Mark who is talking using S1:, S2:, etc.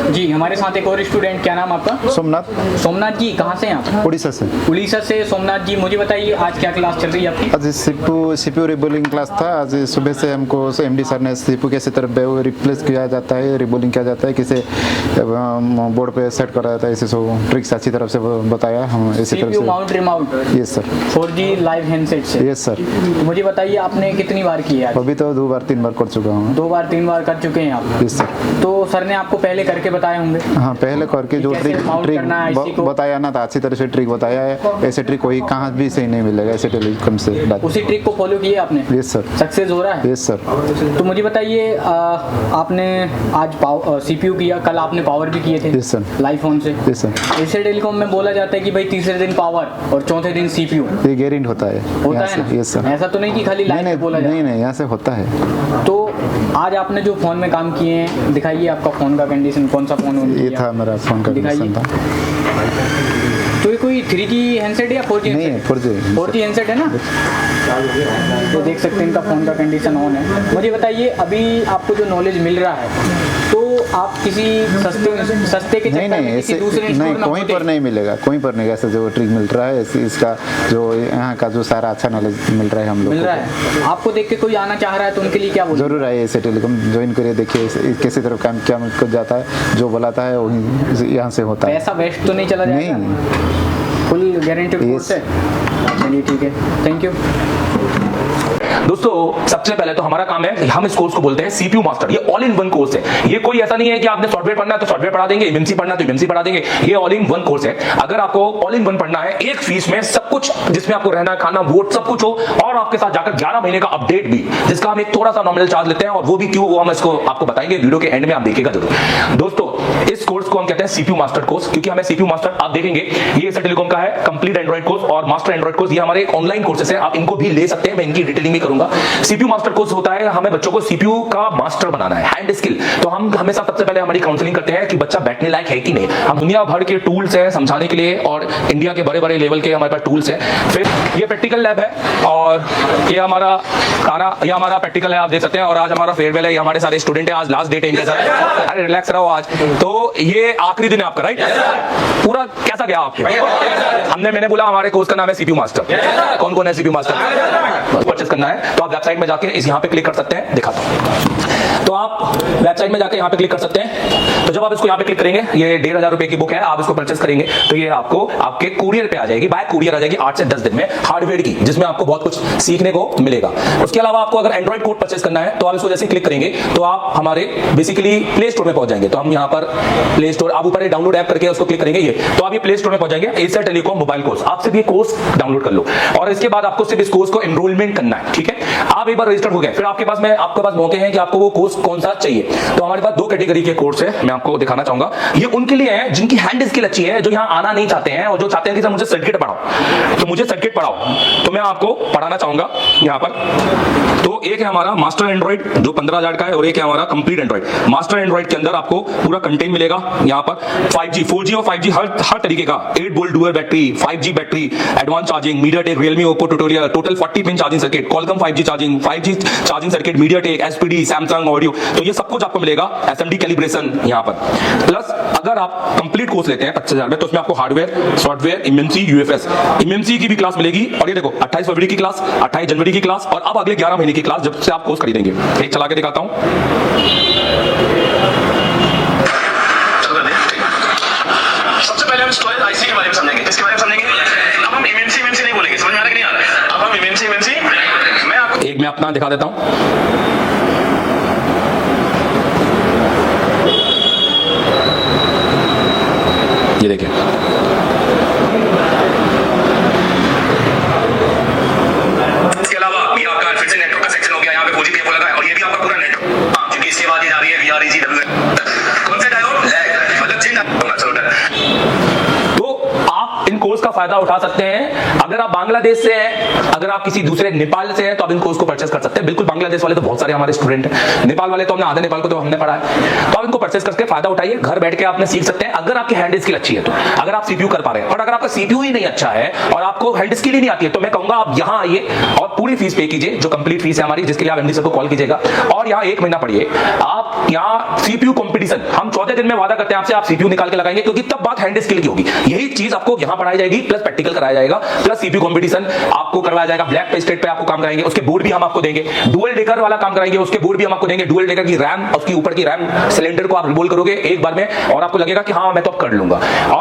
S1: जी हमारे साथ एक और स्टूडेंट, क्या नाम आपका?
S2: सोमनाथ।
S1: सोमनाथ जी, कहाँ से हैं आप?
S2: उड़ीसा से।
S1: उड़ीसा से। सोमनाथ जी मुझे बताइए आज क्या क्लास चल रही है आपकी?
S2: आज सीपीयू रिबोलिंग क्लास था। आज सुबह से हमको एमडी सर ने सीपीयू कैसे तरफ रिप्लेस किया जाता है, रिबोलिंग किया जाता है, कैसे बोर्ड पे सेट करा जाता है, ऐसे सब ट्रिक्स अच्छी तरफ से बताया। हम इसी तरफ
S1: सीपीयू
S2: से
S1: mount remount.
S2: Yes sir.
S1: 4G live handset से।
S2: Yes sir.
S1: तो मुझे बताइए आपने कितनी बार किया?
S2: अभी तो 2 बार 3 बार कर चुका हूँ।
S1: 2 बार 3 बार कर चुके हैं आप?
S2: Yes sir.
S1: तो सर ने आपको पहले करके बताए होंगे?
S2: हाँ, पहले करके जो
S1: कैसे माउंट करना है इसी को?
S2: बताया ना था, अच्छी तरह से ट्रिक बताया है। ऐसे ट्रिक कोई कहाँ भी सही नहीं मिलेगा ऐसे टेलीकॉम से बात।
S1: उसी ट्रिक को फॉलो किए आपने?
S2: Yes sir.
S1: सक्सेस हो रहा है?
S2: Yes sir.
S1: तो मुझे बताइए आपने आज सीपीयू किया, कल आपने पावर भी किए थे?
S2: Yes sir.
S1: लाइव फोन से?
S2: Yes sir.
S1: एशिया टेलीकॉम में बोला जाता है कि भाई तीसरे दिन पावर और चौथे दिन सीपीयू
S2: ये गारंटी होता है।
S1: होता है ना?
S2: Yes sir.
S1: ऐसा तो नहीं कि खाली लाइव में बोला जाता है?
S2: नहीं, यहाँ से होता है।
S1: तो आज आपने जो फोन में काम किए हैं, दिखाइए आपका फोन का कंडीशन, कौन सा फोन
S2: ये था मेरा फोन का कंडीशन था।
S1: तो ये कोई 3G हैंडसेट या 4G?
S2: नहीं है,
S1: 4G हैंडसेट है ना? तो देख सकते हैं इनका फ़ोन का कंडीशन ऑन है। मुझे बताइए अभी आपको जो नॉलेज मिल रहा है तो आप किसी सस्ते के चक्कर में किसी दूसरे स्टोर में
S2: कोई पर नहीं मिलेगा, कोई पर नहीं। ऐसा जो ट्रिक मिल रहा है इसका जो यहाँ का जो सारा अच्छा नॉलेज मिल रहा है हम लोग
S1: मिल रहा है। आपको देख के कोई आना चाह रहा है तो उनके लिए क्या बोलूं?
S2: जरूर आइए, एशिया टेलीकॉम ज्वाइन करिए, देखिए कैसी तरफ काम क्या कुछ जाता है, जो बुलाता है वही यहाँ से होता है।
S1: पैसा वेस्ट तो नहीं चला जाएगा?
S2: नहीं,
S1: फुल गारंटी कोर्स है। चलिए ठीक है, थैंक यू।
S3: दोस्तों सबसे पहले तो हमारा काम है, हम इस कोर्स को बोलते हैं सीपीयू मास्टर। ये ऑल इन वन कोर्स है। ये कोई ऐसा नहीं है कि आपने सॉफ्टवेयर पढ़ना है तो सॉफ्टवेयर पढ़ा देंगे, एमएमसी पढ़ना है तो एमएमसी पढ़ा देंगे। ये ऑल इन वन कोर्स है। अगर आपको ऑल इन वन पढ़ना है, एक फीस में सब कुछ, जिसमें आपको रहना खाना वोट सब कुछ हो, और आपके साथ जाकर 11 महीने का अपडेट भी, जिसका हम एक थोड़ा सा नॉमिनल चार्ज लेते हैं, और वो भी क्यों, वो हम इसको आपको बताएंगे वीडियो के एंड में, आप देखिएगा जरूर। दोस्तों इस कोर्स को हम कहते हैं सीपीयू मास्टर कोर्स, क्योंकि हमें सीपीयू मास्टर, आप देखेंगे ये एशिया टेलीकॉम का है कंप्लीट एंड्रॉइड कोर्स और मास्टर एंड्रॉइड कोर्स। ये हमारे ऑनलाइन कोर्सेस है, आप इनको भी ले सकते हैं, मैं इनकी डिटेलिंग भी करूंगा। सीपीयू मास्टर कोर्स होता है, हमें बच्चों को सीपीयू का मास्टर बनाना है, हैंड स्किल। तो हम हमेशा सबसे पहले हमारी काउंसलिंग करते हैं कि बच्चा बैठने लायक है कि नहीं। हम दुनिया भर के टूल्स हैं समझाने के लिए, और इंडिया के बड़े बड़े लेवल के हमारे पास टूल्स हैं। फिर ये प्रैक्टिकल लैब है, और ये हमारा खाना, ये हमारा प्रैक्टिकल है, आप देख सकते हैं। और आज हमारा फेयरवेल है, ये हमारे सारे स्टूडेंट है, आज लास्ट डेट है इनके साथ। अरे रिलैक्स रहो आज। तो ये आखिरी दिन है आपका, राइट? पूरा कैसा गया आपके? मैंने बोला हमारे कोर्स का नाम है सीपीयू मास्टर। कौन कौन है सीपीयू मास्टर? परचेस करना है तो आप वेबसाइट में जाके इस यहाँ पे क्लिक कर सकते हैं, दिखाता हूँ। तो आप वेबसाइट में जाके यहाँ पे क्लिक कर सकते हैं। तो जब आप इसको यहाँ पे क्लिक करेंगे, ये 1500 रुपए की बुक है, आप इसको परचेस करेंगे तो ये आपको आपके कुरियर पे आ जाएगी, बाय कुरियर आ जाएगी 8 से 10 दिन में, हार्डवेयर की, जिसमें आपको बहुत कुछ सीखने को मिलेगा। उसके अलावा आपको अगर एंड्रॉइड कोड परचेस करना है तो आप इसको जैसे क्लिक करेंगे तो आप हमारे बेसिकली प्ले स्टोर में पहुंच जाएंगे। तो हम यहाँ पर प्ले स्टोर, आप ऊपर डाउनलोड ऐप करके उसको क्लिक करेंगे, ये तो आप ये प्ले स्टोर में पहुंच जाएंगे, एशिया टेलीकॉम मोबाइल कोर्स। आप सिर्फ ये कोर्स डाउनलोड कर लो, और इसके बाद आपको सिर्फ इस कोर्स को एनरोलमेंट करना है, ठीक है? आप एक बार रजिस्टर हो गए, फिर आपके पास मौके हैं कि आपको वो कोर्स कौन सा चाहिए। तो हमारे पास 2 कैटेगरी के कोर्स है, मैं आपको दिखाना चाहूंगा। ये उनके लिए है जिनकी हैंड स्किल अच्छी है, जो यहाँ आना नहीं चाहते हैं, और जो चाहते हैं कि सर मुझे सर्किट पढ़ाओ, तो मुझे सर्किट पढ़ाओ, तो मैं आपको पढ़ाना चाहूंगा यहाँ पर। तो एक है हमारा मास्टर एंड्रॉइड जो 15,000 का है, और एक है हमारा कंप्लीट एंड्रॉइड। मास्टर एंड्रॉइड के अंदर आपको पूरा कंटेंट मिलेगा यहाँ पर, 5G 4G और 5G हर तरीके का, 8 volt dual battery, 5G battery, advance charging, MediaTek, Realme, Oppo tutorial, total 40 pin charging circuit, Qualcomm 5G charging, 5G charging circuit, MediaTek, SPD, Samsung audio. तो ये सब कुछ आपको मिलेगा, एसएमडी कैलिब्रेशन यहाँ पर। प्लस अगर आप कंप्लीट कोर्स लेते हैं 25,000 में, तो उसमें आपको hardware, software, MMC, UFS, MMC की भी क्लास मिलेगी। और ये देखो 28 फरवरी की क्लास, 28 जनवरी की क्लास, और अब अगले 11 महीने की क्लास जब से आप कोर्स खरीदेंगे। एक चला के दिखाता हूं।
S4: सबसे पहले हम स्टोरेज आईसी के बारे में समझेंगे, इसके बारे में समझेंगे। अब हम एमएमसी नहीं बोलेंगे, समझ में आ रहा है कि नहीं आ रहा है? अब हम एमएमसी मैं आपको
S3: एक मैं अपना दिखा देता हूं। ये देखिए,
S4: इसके अलावा ये आपका फिर से नेटवर्क का सेक्शन हो गया, यहाँ पे 4G केबल लगा है, और ये भी आपका पूरा नेटवर्क, क्योंकि इसके बाद ये जा रही है VREGW, कौन सा डायोड? लैग, मतलब जिन।
S3: तो आप इन कोर्स का फायदा उठा सकते हैं। अगर आप बांग्लादेश से हैं, अगर आप किसी दूसरे नेपाल से हैं, तो आप इन कोर्स को परचेस कर सकते हैं। बिल्कुल, बांग्लादेश वाले तो बहुत सारे हमारे स्टूडेंट हैं, नेपाल वाले तो हमने आधे नेपाल को तो हमने पढ़ा है, तो आप इनको परचेस करके फायदा उठाइए। घर बैठ के आपने सीख सकते हैं अगर आपकी हैंड स्किल अच्छी है तो, अगर आप सीपीयू कर पा रहे हैं। और अगर आपका सीपीयू ही नहीं अच्छा है और आपको हैंड स्किल ही नहीं आती है, तो मैं कहूंगा आप यहां आइए और पूरी फीस पे कीजिए, जो कंप्लीट फीस है हमारी, जिसके लिए आप एमडी सर को कॉल कीजिएगा और यहाँ 1 महीना पढ़िए। आप यहाँ सीपीयू कंपटीशन, हम 14 दिन में वादा करते हैं आपसे, आप सीपीयू निकाल के लगाएंगे, क्योंकि तब बात हैंड स्किल की होगी। यही चीज आपको यहाँ पढ़ाई जाएगी, प्लस प्रैक्टिकल कराया जाएगा, प्लस सीपीयू कंपटीशन आपको करवाया जाएगा। ब्लैक पे स्टेट पे आपको काम कराएंगे, उसके बोर्ड भी हम आपको देंगे। डुअल डेकर वाला काम कराएंगे, उसके बोर्ड भी हम आपको देंगे। डुअल डेकर की रैम, उसकी ऊपर की रैम सिलेंडर को आप रिबोल करोगे एक बार में और आपको लगेगा कि हाँ मैं तो अब कर लूंगा।